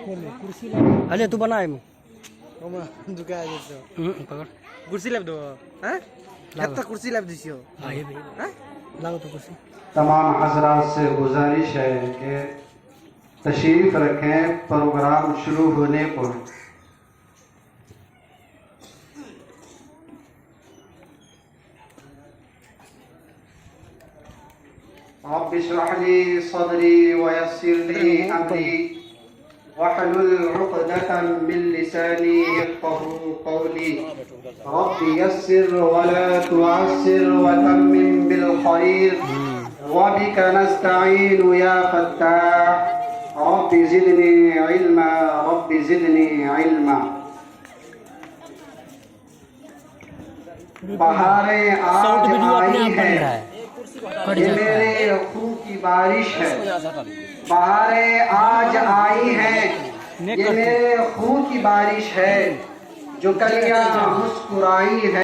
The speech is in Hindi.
अरे तू बनाए पकड़ कुर्सी लैब दो हैं कितना कुर्सी लैब दिसियो हां ये भी लाओ तो कुर्सी। तमाम हजरात से गुजारिश है कि तशरीफ रखें प्रोग्राम शुरू होने पर। रब्बि इश्रह ली सदरी वयस्सिर ली अमरी वहलुल उक़दतम मिन लिसानी यफ़क़हू क़ौली रब्बि यस्सिर वला तुअस्सिर वतम्मिम बिल खैर वबिका नस्तईनु या फत्ताह रब्बि ज़िदनी इल्मा रब्बि ज़िदनी इल्मा। बहारें आज आई है, ये मेरे खून की बारिश है। बहारें आज आई हैं, ये मेरे खून की बारिश है। जो कलियां मुस्कुराई है।